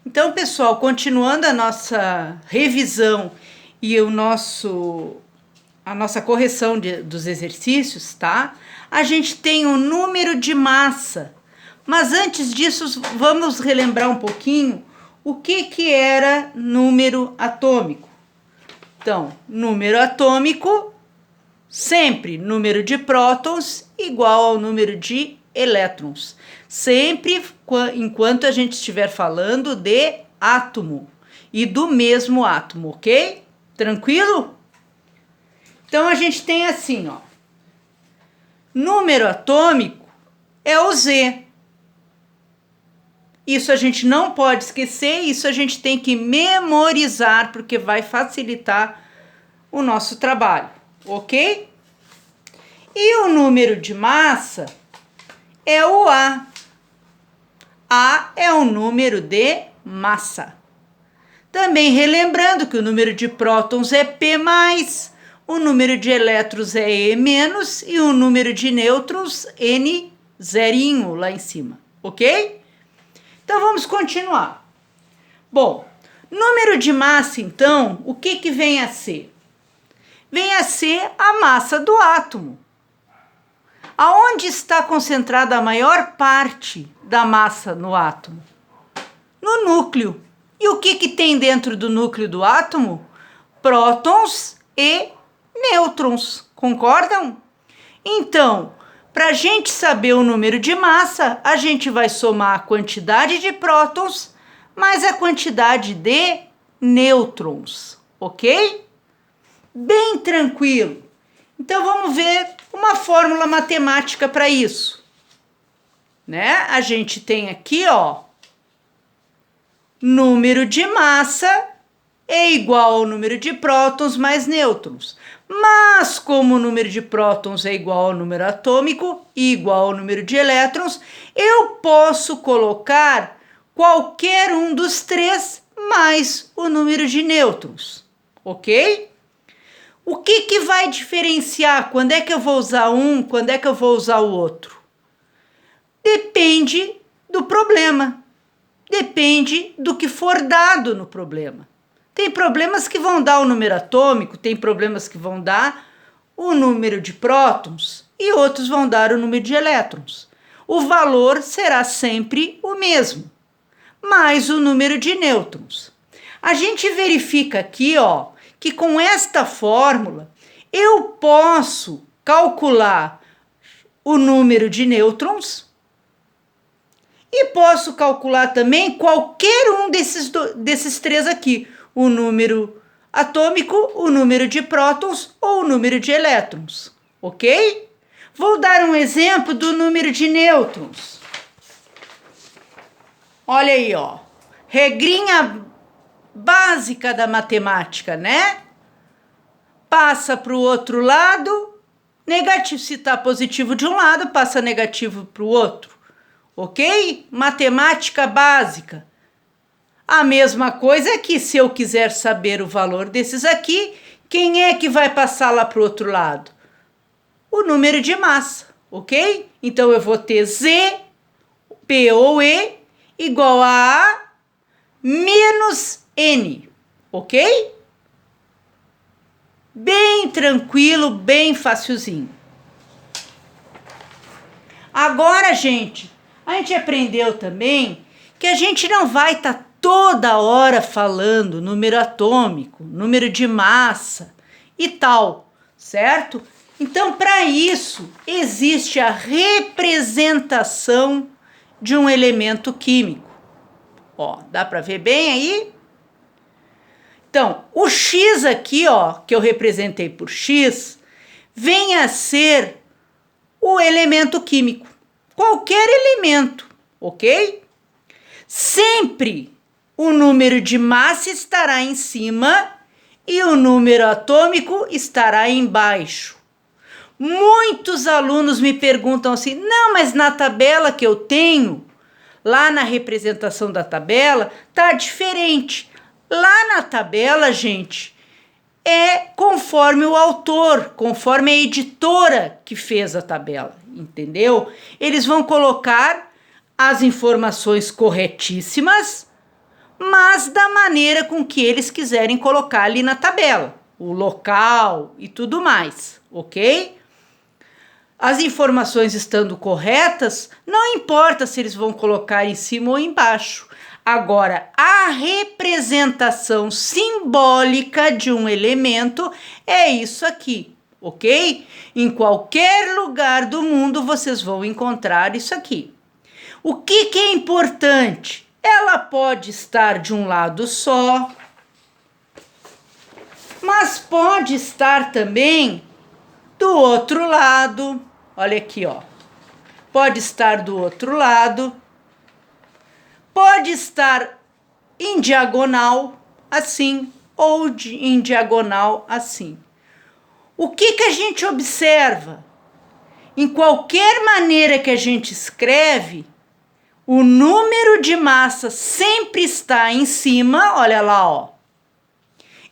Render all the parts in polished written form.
Então, pessoal, continuando a nossa revisão e a nossa correção dos exercícios, tá? A gente tem o número de massa, mas antes disso, vamos relembrar um pouquinho o que era número atômico. Então, número atômico, sempre número de prótons igual ao número de elétrons. Sempre enquanto a gente estiver falando de átomo e do mesmo átomo, ok? Tranquilo? Então, a gente tem assim, ó. Número atômico é o Z. Isso a gente não pode esquecer, isso a gente tem que memorizar, porque vai facilitar o nosso trabalho, ok? E o número de massa é o A. A é o número de massa. Também relembrando que o número de prótons é P+, o número de elétrons é E-, e o número de nêutrons N zerinho lá em cima, ok? Então, vamos continuar. Bom, número de massa, então, o que vem a ser? Vem a ser a massa do átomo. Aonde está concentrada a maior parte da massa no átomo? No núcleo. E o que tem dentro do núcleo do átomo? Prótons e nêutrons. Concordam? Então, para a gente saber o número de massa, a gente vai somar a quantidade de prótons mais a quantidade de nêutrons, ok? Bem tranquilo. Então, vamos ver uma fórmula matemática para isso, né? A gente tem aqui, ó, número de massa é igual ao número de prótons mais nêutrons. Mas, como o número de prótons é igual ao número atômico e igual ao número de elétrons, eu posso colocar qualquer um dos três mais o número de nêutrons, ok? O que vai diferenciar quando é que eu vou usar um, quando é que eu vou usar o outro? Depende do problema, depende do que for dado no problema. Tem problemas que vão dar o número atômico, tem problemas que vão dar o número de prótons e outros vão dar o número de elétrons. O valor será sempre o mesmo, mais o número de nêutrons. A gente verifica aqui, ó, que com esta fórmula eu posso calcular o número de nêutrons e posso calcular também qualquer um desses três aqui. O número atômico, o número de prótons ou o número de elétrons, ok? Vou dar um exemplo do número de nêutrons. Olha aí, ó. Regrinha básica da matemática, né? Passa para o outro lado, negativo. Se está positivo de um lado, passa negativo para o outro, ok? Matemática básica. A mesma coisa é que se eu quiser saber o valor desses aqui, quem é que vai passar lá para o outro lado? O número de massa, ok? Então, eu vou ter Z, P ou E, igual a A menos N, ok? Bem tranquilo, bem facilzinho. Agora, gente, a gente aprendeu também que a gente não vai estar toda hora falando número atômico, número de massa e tal, certo? Então, para isso, existe a representação de um elemento químico. Ó, dá para ver bem aí? Então, o X aqui, ó, que eu representei por X, vem a ser o elemento químico. Qualquer elemento, ok? Sempre o número de massa estará em cima e o número atômico estará embaixo. Muitos alunos me perguntam assim, não, mas na tabela que eu tenho, lá na representação da tabela, tá diferente. Lá na tabela, gente, é conforme o autor, conforme a editora que fez a tabela, entendeu? Eles vão colocar as informações corretíssimas, mas da maneira com que eles quiserem colocar ali na tabela, o local e tudo mais, ok? As informações estando corretas, não importa se eles vão colocar em cima ou embaixo. Agora, a representação simbólica de um elemento é isso aqui, ok? Em qualquer lugar do mundo vocês vão encontrar isso aqui. O que é importante? Ela pode estar de um lado só, mas pode estar também do outro lado. Olha aqui, ó. Pode estar do outro lado. Pode estar em diagonal, assim, ou em diagonal, assim. O que a gente observa? Em qualquer maneira que a gente escreve, o número de massa sempre está em cima, olha lá, ó.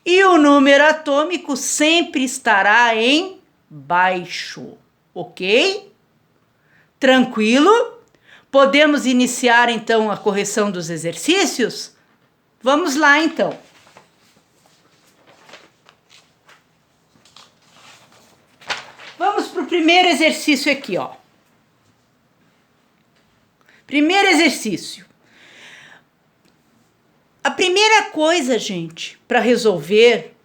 E o número atômico sempre estará embaixo, ok? Tranquilo? Podemos iniciar, então, a correção dos exercícios? Vamos lá, então. Vamos para o primeiro exercício aqui, ó. Primeiro exercício. A primeira coisa, gente, para resolver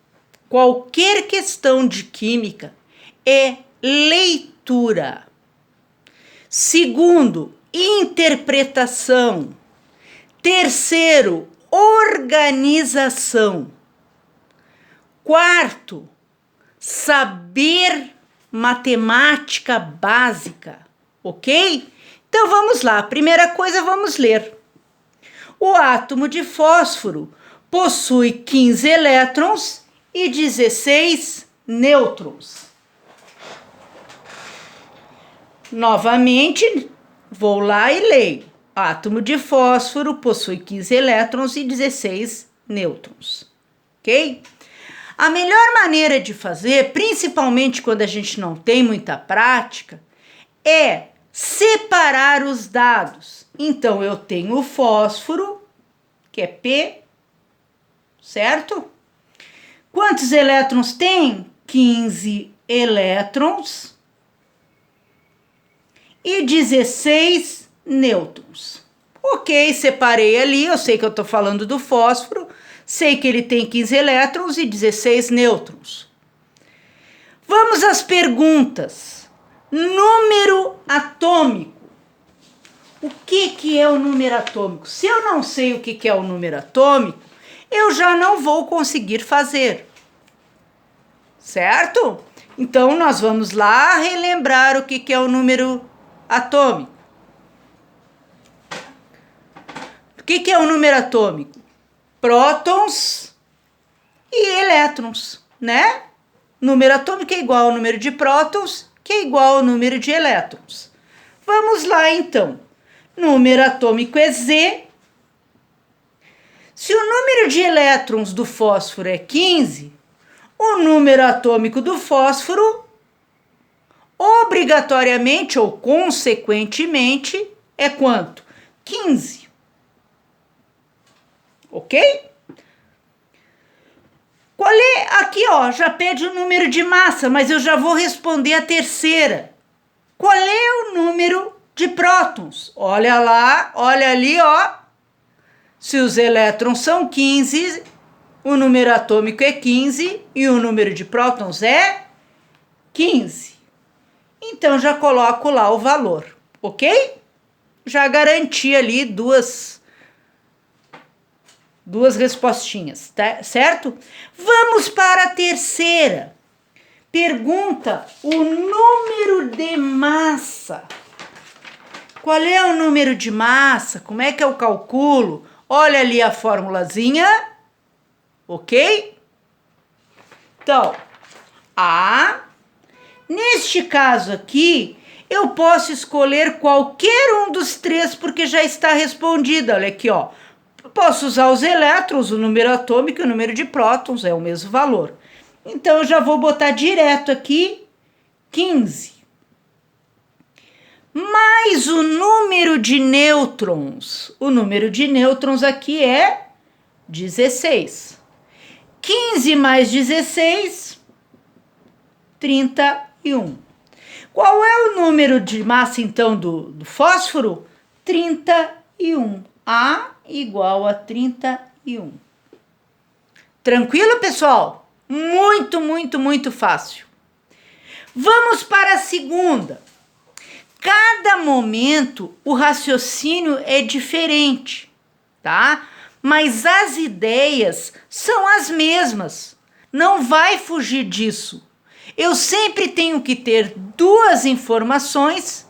qualquer questão de química é leitura. Segundo, interpretação. Terceiro, organização. Quarto, saber matemática básica, ok? Então vamos lá, primeira coisa vamos ler. O átomo de fósforo possui 15 elétrons e 16 nêutrons. Novamente, vou lá e leio. Átomo de fósforo possui 15 elétrons e 16 nêutrons, ok? A melhor maneira de fazer, principalmente quando a gente não tem muita prática, é separar os dados. Então, eu tenho o fósforo, que é P, certo? Quantos elétrons tem? 15 elétrons e 16 nêutrons. Ok, separei ali, eu sei que eu estou falando do fósforo, sei que ele tem 15 elétrons e 16 nêutrons. Vamos às perguntas. Número atômico. O que é o número atômico? Se eu não sei o que é o número atômico, eu já não vou conseguir fazer. Certo? Então, nós vamos lá relembrar o que é o número atômico. O que é o número atômico? Prótons e elétrons, né? Número atômico é igual ao número de prótons, que é igual ao número de elétrons. Vamos lá, então. Número atômico é Z. Se o número de elétrons do fósforo é 15, o número atômico do fósforo, obrigatoriamente ou consequentemente, é quanto? 15. Ok? Qual é? Aqui, ó, já pede o número de massa, mas eu já vou responder a terceira. Qual é o número de prótons? Olha lá, olha ali, ó. Se os elétrons são 15, o número atômico é 15 e o número de prótons é 15. Então, já coloco lá o valor, ok? Já garanti ali duas respostinhas, tá? Certo? Vamos para a terceira. Pergunta o número de massa. Qual é o número de massa? Como é que eu calculo? Olha ali a formulazinha, ok? Então, neste caso aqui, eu posso escolher qualquer um dos três porque já está respondido. Olha aqui, ó. Posso usar os elétrons, o número atômico e o número de prótons, é o mesmo valor. Então, eu já vou botar direto aqui 15. Mais o número de nêutrons. O número de nêutrons aqui é 16. 15 mais 16, 31. Qual é o número de massa, então, do fósforo? 31. A igual a 31. Tranquilo, pessoal? Muito, muito, muito fácil. Vamos para a segunda. Cada momento o raciocínio é diferente, tá? Mas as ideias são as mesmas. Não vai fugir disso. Eu sempre tenho que ter duas informações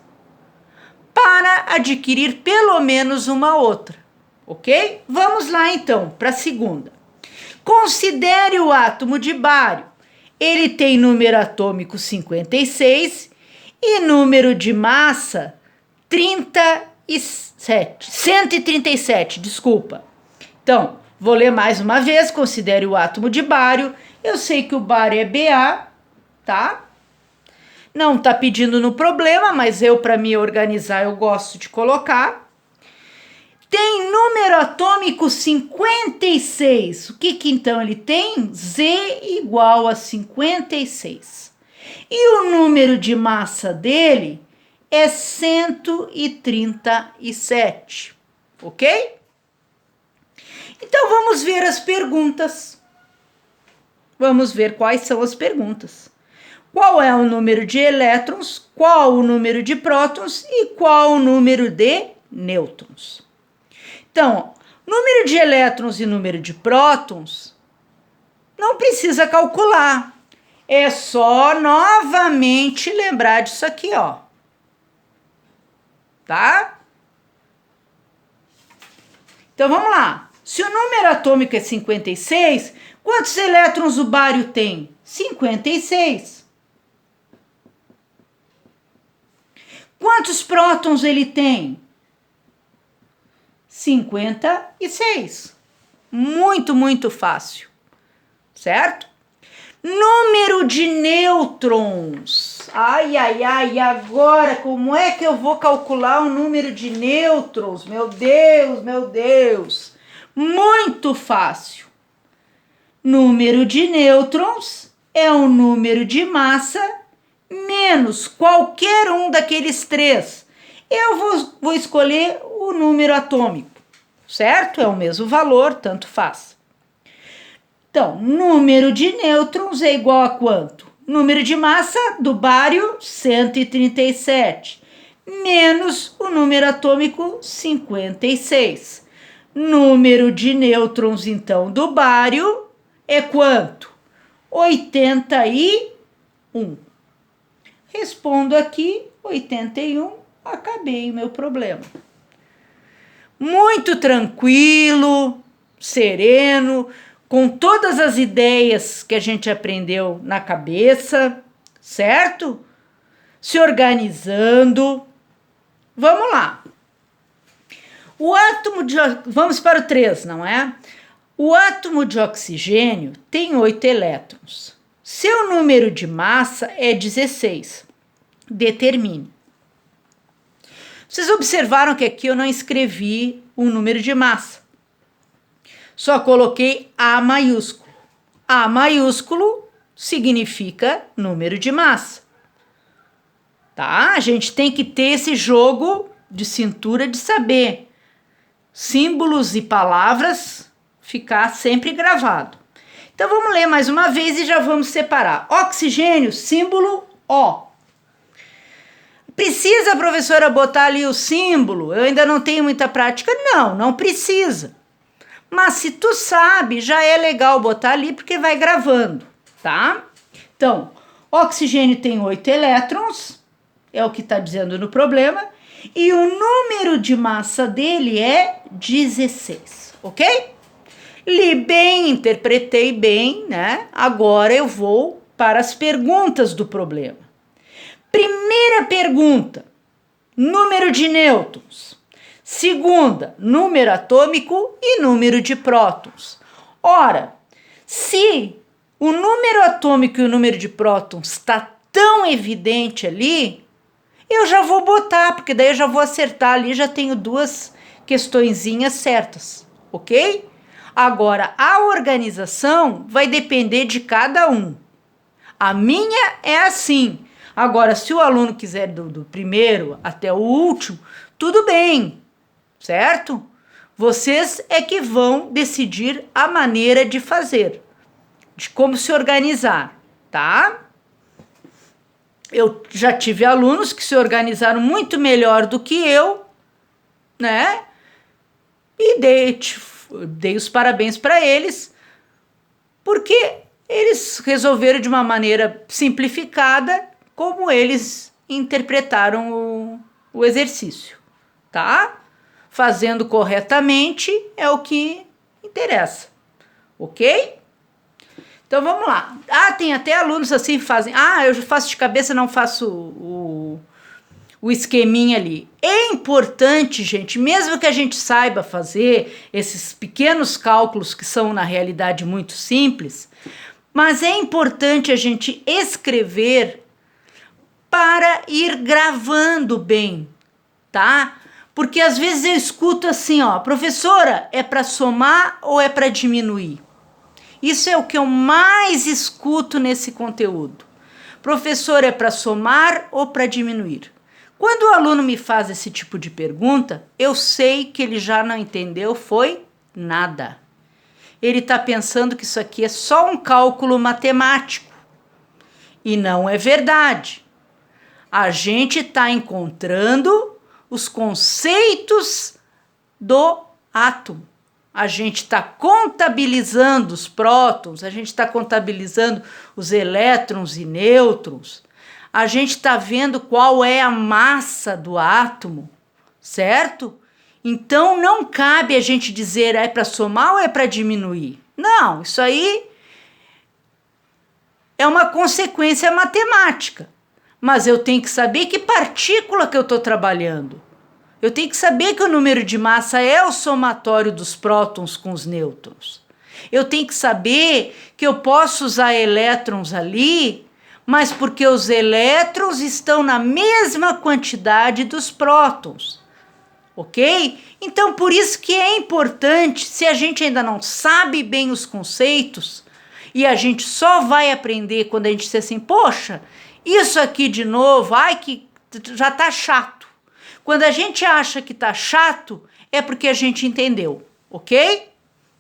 para adquirir pelo menos uma outra, ok? Vamos lá então para a segunda. Considere o átomo de bário. Ele tem número atômico 56 e número de massa 137, desculpa. Então, vou ler mais uma vez. Considere o átomo de bário. Eu sei que o bário é Ba, tá? Não tá pedindo no problema, mas eu, para me organizar, eu gosto de colocar. Tem número atômico 56. O que então ele tem? Z igual a 56. E o número de massa dele é 137, ok? Então vamos ver as perguntas. Vamos ver quais são as perguntas. Qual é o número de elétrons, qual o número de prótons e qual o número de nêutrons? Então, número de elétrons e número de prótons não precisa calcular. É só novamente lembrar disso aqui, ó. Tá? Então vamos lá. Se o número atômico é 56, quantos elétrons o bário tem? 56. Quantos prótons ele tem? 56. Muito, muito fácil. Certo? Número de nêutrons. Ai, ai, ai, agora como é que eu vou calcular o número de nêutrons? Meu Deus, meu Deus. Muito fácil. Número de nêutrons é o número de massa menos qualquer um daqueles três. Eu vou escolher o número atômico, certo? É o mesmo valor, tanto faz. Então, número de nêutrons é igual a quanto? Número de massa do bário, 137, menos o número atômico, 56. Número de nêutrons, então, do bário é quanto? 81. Respondo aqui, 81, acabei o meu problema. Muito tranquilo, sereno, com todas as ideias que a gente aprendeu na cabeça, certo? Se organizando. Vamos lá. O átomo de... Vamos para o 3, não é? O átomo de oxigênio tem 8 elétrons. Seu número de massa é 16. Determine. Vocês observaram que aqui eu não escrevi o número de massa. Só coloquei A maiúsculo. A maiúsculo significa número de massa. Tá? A gente tem que ter esse jogo de cintura de saber. Símbolos e palavras ficar sempre gravado. Então vamos ler mais uma vez e já vamos separar. Oxigênio, símbolo O. Precisa, professora, botar ali o símbolo? Eu ainda não tenho muita prática. Não, não precisa. Mas se tu sabe, já é legal botar ali porque vai gravando, tá? Então, oxigênio tem 8 elétrons, é o que está dizendo no problema, e o número de massa dele é 16, ok? Li bem, interpretei bem, né? Agora eu vou para as perguntas do problema. Primeira pergunta, número de nêutrons. Segunda, número atômico e número de prótons. Ora, se o número atômico e o número de prótons está tão evidente ali, eu já vou botar, porque daí eu já vou acertar ali, já tenho duas questõezinhas certas, ok? Agora, a organização vai depender de cada um. A minha é assim. Agora, se o aluno quiser do primeiro até o último, tudo bem, certo? Vocês é que vão decidir a maneira de fazer, de como se organizar, tá? Eu já tive alunos que se organizaram muito melhor do que eu, né? E dei os parabéns para eles, porque eles resolveram de uma maneira simplificada como eles interpretaram o exercício, tá? Fazendo corretamente é o que interessa, ok? Então vamos lá. Tem até alunos assim que fazem. Eu faço de cabeça, não faço o esqueminha ali. É importante, gente, mesmo que a gente saiba fazer esses pequenos cálculos que são na realidade muito simples, mas é importante a gente escrever para ir gravando bem, tá? Porque às vezes eu escuto assim, professora, é para somar ou é para diminuir? Isso é o que eu mais escuto nesse conteúdo. Professor, é para somar ou para diminuir? Quando o aluno me faz esse tipo de pergunta, eu sei que ele já não entendeu, foi nada. Ele está pensando que isso aqui é só um cálculo matemático. E não é verdade. A gente está encontrando os conceitos do átomo. A gente está contabilizando os prótons, a gente está contabilizando os elétrons e nêutrons, a gente está vendo qual é a massa do átomo, certo? Então não cabe a gente dizer é para somar ou é para diminuir. Não, isso aí é uma consequência matemática, mas eu tenho que saber que partícula que eu estou trabalhando. Eu tenho que saber que o número de massa é o somatório dos prótons com os nêutrons. Eu tenho que saber que eu posso usar elétrons ali, mas porque os elétrons estão na mesma quantidade dos prótons. Ok? Então, por isso que é importante, se a gente ainda não sabe bem os conceitos, e a gente só vai aprender quando a gente disser assim, poxa, isso aqui de novo, que já tá chato. Quando a gente acha que tá chato, é porque a gente entendeu, ok?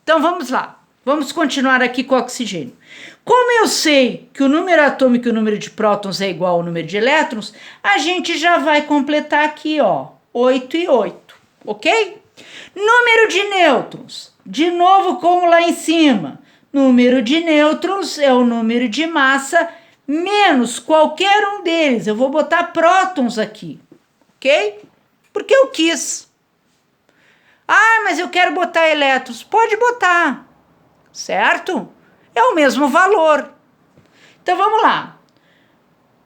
Então vamos lá, vamos continuar aqui com o oxigênio. Como eu sei que o número atômico e o número de prótons é igual ao número de elétrons, a gente já vai completar aqui, 8 e 8, ok? Número de nêutrons, de novo como lá em cima. Número de nêutrons é o número de massa menos qualquer um deles. Eu vou botar prótons aqui, ok? Porque eu quis. Mas eu quero botar elétrons. Pode botar, certo? É o mesmo valor. Então vamos lá.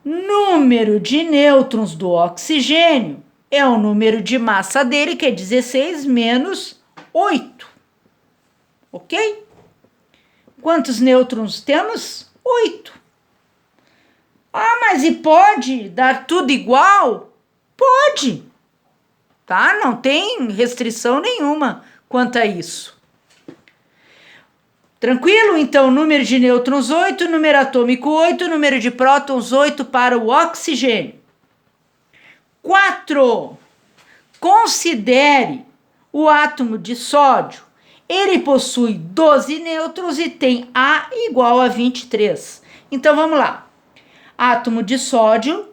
Número de nêutrons do oxigênio é o número de massa dele, que é 16 menos 8. Ok? Quantos nêutrons temos? 8. Mas e pode dar tudo igual? Pode. Tá? Não tem restrição nenhuma quanto a isso. Tranquilo? Então, número de nêutrons 8, número atômico 8, número de prótons 8 para o oxigênio. 4. Considere o átomo de sódio. Ele possui 12 nêutrons e tem A igual a 23. Então, vamos lá. Átomo de sódio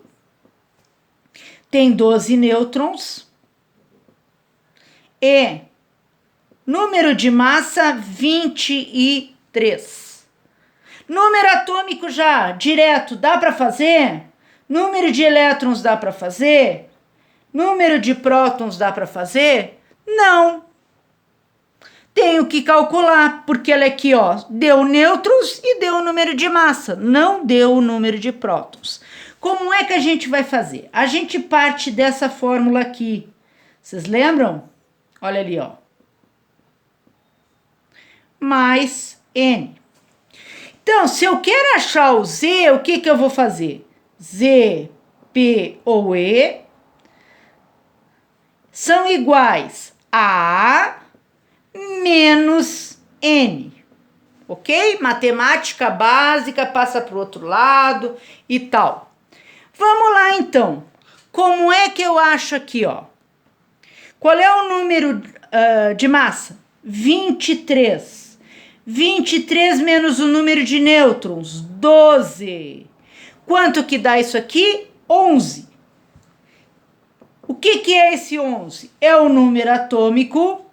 tem 12 nêutrons e número de massa 23. Número atômico já direto dá para fazer? Número de elétrons dá para fazer? Número de prótons dá para fazer? Não. Tenho que calcular, porque ela aqui, deu nêutrons e deu o número de massa, não deu o número de prótons. Como é que a gente vai fazer? A gente parte dessa fórmula aqui. Vocês lembram? Olha ali, mais N. Então, se eu quero achar o Z, o que eu vou fazer? Z, P ou E são iguais a menos N. Ok? Matemática básica, passa para o outro lado e tal. Vamos lá, então. Como é que eu acho aqui, ó? Qual é o número de massa? 23. 23 menos o número de nêutrons, 12. Quanto que dá isso aqui? 11. O que é esse 11? É o número atômico,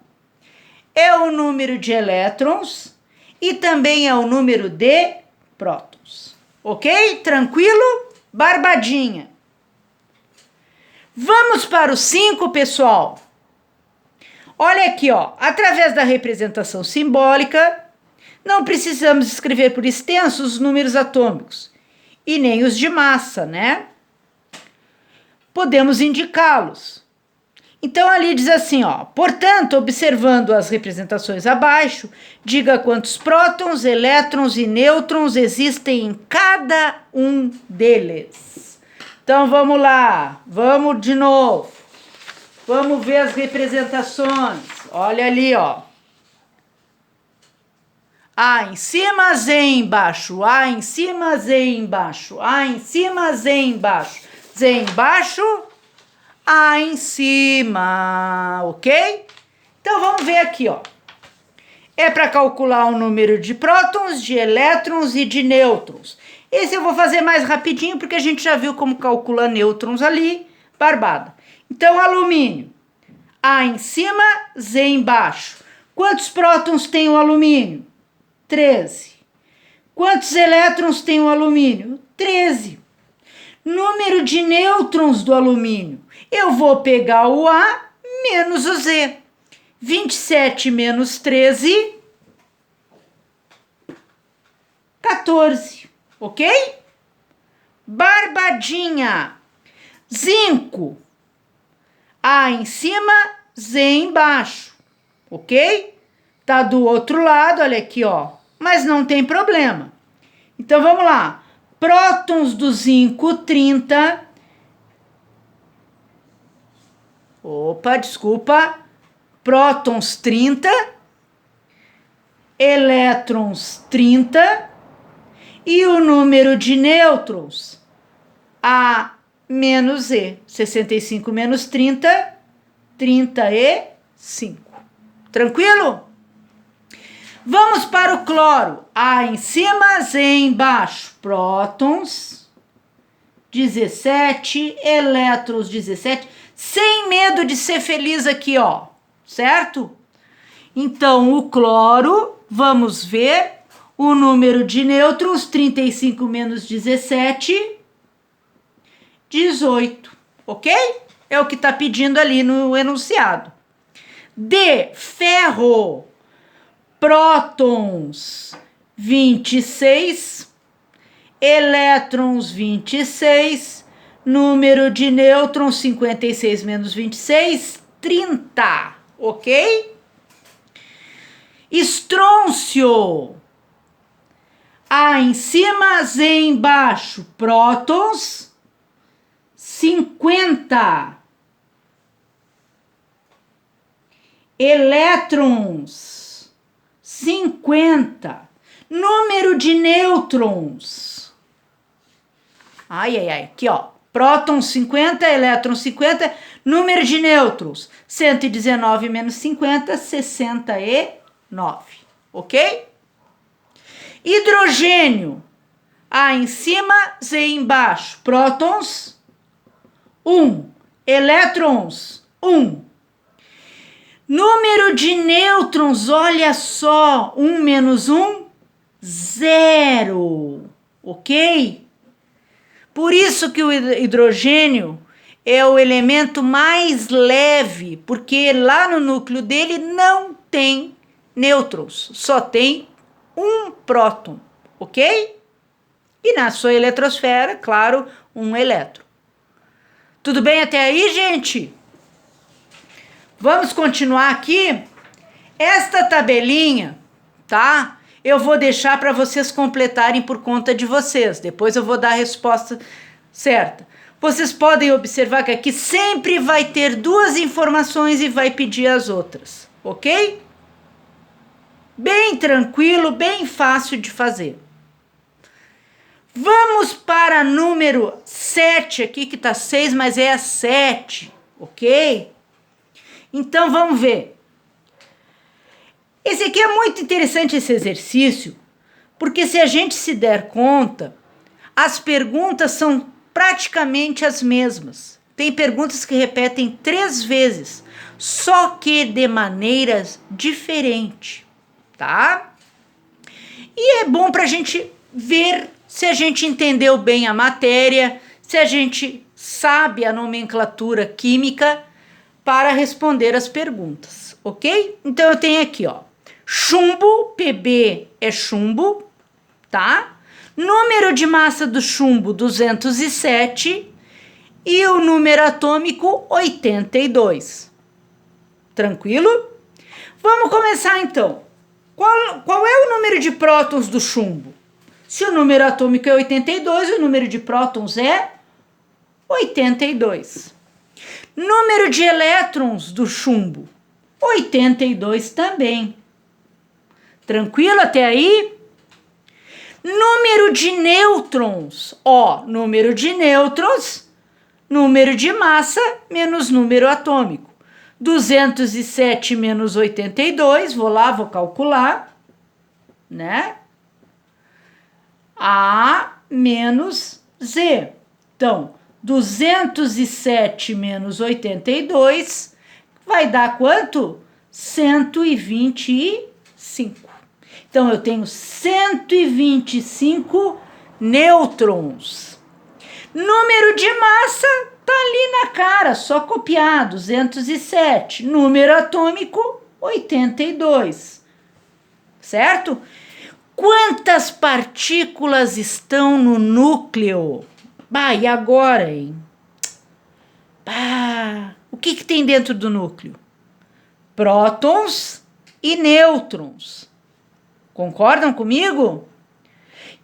é o número de elétrons e também é o número de prótons. Ok? Tranquilo? Barbadinha. Vamos para o 5, pessoal. Olha aqui, ó. Através da representação simbólica, não precisamos escrever por extenso os números atômicos e nem os de massa, né? Podemos indicá-los. Então, ali diz assim, ó. Portanto, observando as representações abaixo, diga quantos prótons, elétrons e nêutrons existem em cada um deles. Então, vamos lá. Vamos de novo. Vamos ver as representações. Olha ali, ó. A em cima, Z embaixo. A em cima, Z embaixo. A em cima, Z embaixo. Z embaixo, A em cima, ok? Então, vamos ver aqui, ó. É para calcular o número de prótons, de elétrons e de nêutrons. Esse eu vou fazer mais rapidinho, porque a gente já viu como calcula nêutrons ali, barbada. Então, alumínio. A em cima, Z embaixo. Quantos prótons tem o alumínio? 13. Quantos elétrons tem o alumínio? 13. Número de nêutrons do alumínio. Eu vou pegar o A menos o Z. 27 menos 13, 14. Ok? Barbadinha. Zinco. A em cima, Z embaixo. Ok? Tá do outro lado, olha aqui, ó. Mas não tem problema. Então, vamos lá. Prótons do zinco, 30. Opa, desculpa. Prótons, 30. Elétrons, 30. E o número de nêutrons, A menos E. 65 menos 30, 35. Tranquilo? Vamos para o cloro. A em cima, Z embaixo. Prótons, 17. Elétrons, 17. Sem medo de ser feliz aqui, ó. Certo? Então, o cloro, vamos ver. O número de nêutrons, 35 menos 17, 18. Ok? É o que está pedindo ali no enunciado. D, ferro. Prótons, 26, elétrons, 26, número de nêutrons, 56 menos 26, 30, ok? Estrôncio, A em cima, Z embaixo, prótons, 50, elétrons, 50. Número de nêutrons. Ai, ai, ai. Aqui, ó. Prótons 50, elétrons 50. Número de nêutrons. 119 menos 50, 69. Ok? Hidrogênio. A em cima, Z embaixo. Prótons, 1. Elétrons, 1. Número de nêutrons, olha só, 1 menos 1, 0, ok? Por isso que o hidrogênio é o elemento mais leve, porque lá no núcleo dele não tem nêutrons, só tem um próton, ok? E na sua eletrosfera, claro, um elétron. Tudo bem até aí, gente? Vamos continuar aqui? Esta tabelinha, tá? Eu vou deixar para vocês completarem por conta de vocês. Depois eu vou dar a resposta certa. Vocês podem observar que aqui sempre vai ter duas informações e vai pedir as outras, ok? Bem tranquilo, bem fácil de fazer. Vamos para número 7 aqui, que tá 6, mas é a 7, ok? Então, vamos ver. Esse aqui é muito interessante, esse exercício, porque se a gente se der conta, as perguntas são praticamente as mesmas. Tem perguntas que repetem 3 vezes, só que de maneiras diferentes, tá? E é bom para a gente ver se a gente entendeu bem a matéria, se a gente sabe a nomenclatura química para responder as perguntas, ok? Então eu tenho aqui, ó, chumbo, Pb é chumbo, tá? Número de massa do chumbo, 207, e o número atômico, 82. Tranquilo? Vamos começar então. Qual é o número de prótons do chumbo? Se o número atômico é 82, o número de prótons é 82. Número de elétrons do chumbo, 82 também. Tranquilo até aí? Número de nêutrons, ó, número de nêutrons, número de massa menos número atômico. 207 menos 82, vou lá, vou calcular, né? A menos Z. Então, 207 menos 82 vai dar quanto? 125. Então, eu tenho 125 nêutrons. Número de massa tá ali na cara, só copiar, 207. Número atômico, 82. Certo? Quantas partículas estão no núcleo? Bah, e agora, hein? Bah, o que tem dentro do núcleo? Prótons e nêutrons. Concordam comigo?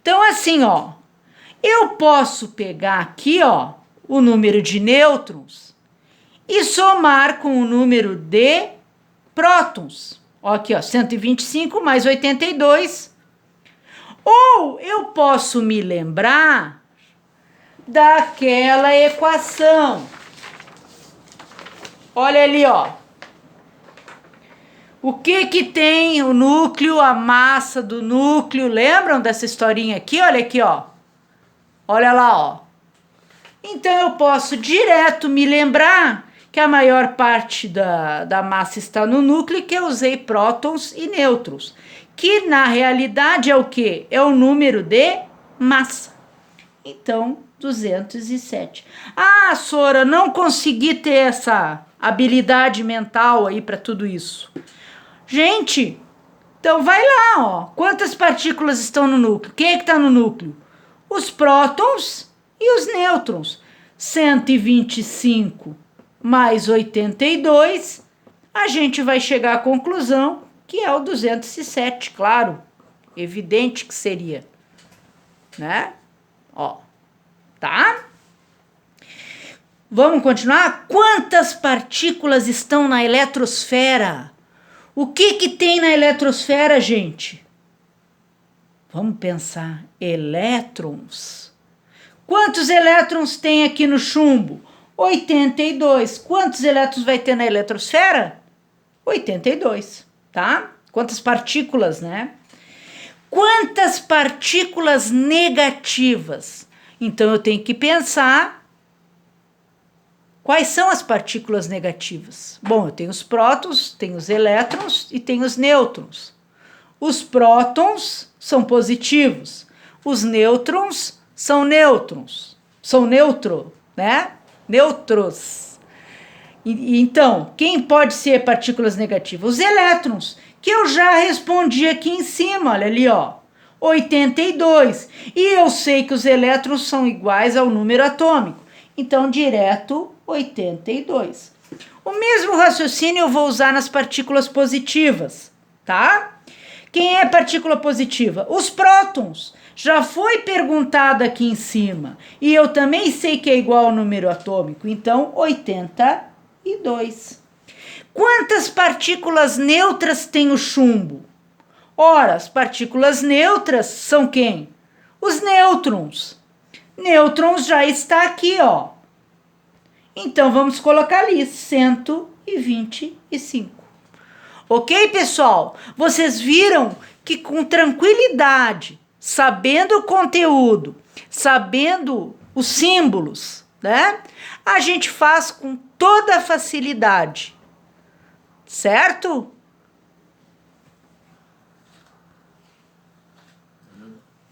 Então, assim, ó, eu posso pegar aqui, ó, o número de nêutrons e somar com o número de prótons. Ó, aqui, ó, 125 mais 82. Ou eu posso me lembrar daquela equação. Olha ali, ó. O que tem o núcleo, a massa do núcleo? Lembram dessa historinha aqui? Olha aqui, ó. Olha lá, ó. Então, eu posso direto me lembrar que a maior parte da massa está no núcleo, que eu usei prótons e nêutrons. Que, na realidade, é o quê? É o número de massa. Então, 207. Ah, Sora, não consegui ter essa habilidade mental aí para tudo isso. Gente, então vai lá, ó. Quantas partículas estão no núcleo? Quem é que está no núcleo? Os prótons e os nêutrons. 125 mais 82, a gente vai chegar à conclusão que é o 207, claro. Evidente que seria, né? Ó, tá? Vamos continuar? Quantas partículas estão na eletrosfera? O que tem na eletrosfera, gente? Vamos pensar. Elétrons. Quantos elétrons tem aqui no chumbo? 82. Quantos elétrons vai ter na eletrosfera? 82, tá? Quantas partículas, né? Quantas partículas negativas? Então, eu tenho que pensar quais são as partículas negativas. Bom, eu tenho os prótons, tenho os elétrons e tenho os nêutrons. Os prótons são positivos, os nêutrons são nêutrons, são neutro, né? Neutros. Então, quem pode ser partículas negativas? Os elétrons, que eu já respondi aqui em cima, olha ali, ó, 82. E eu sei que os elétrons são iguais ao número atômico, então, direto, 82. O mesmo raciocínio eu vou usar nas partículas positivas, tá? Quem é partícula positiva? Os prótons. Já foi perguntado aqui em cima. E eu também sei que é igual ao número atômico. Então, 82. Quantas partículas neutras tem o chumbo? Ora, as partículas neutras são quem? Os nêutrons. Nêutrons já está aqui, ó. Então, vamos colocar ali 125. Ok, pessoal? Vocês viram que com tranquilidade, sabendo o conteúdo, sabendo os símbolos, né? A gente faz com toda a facilidade, certo?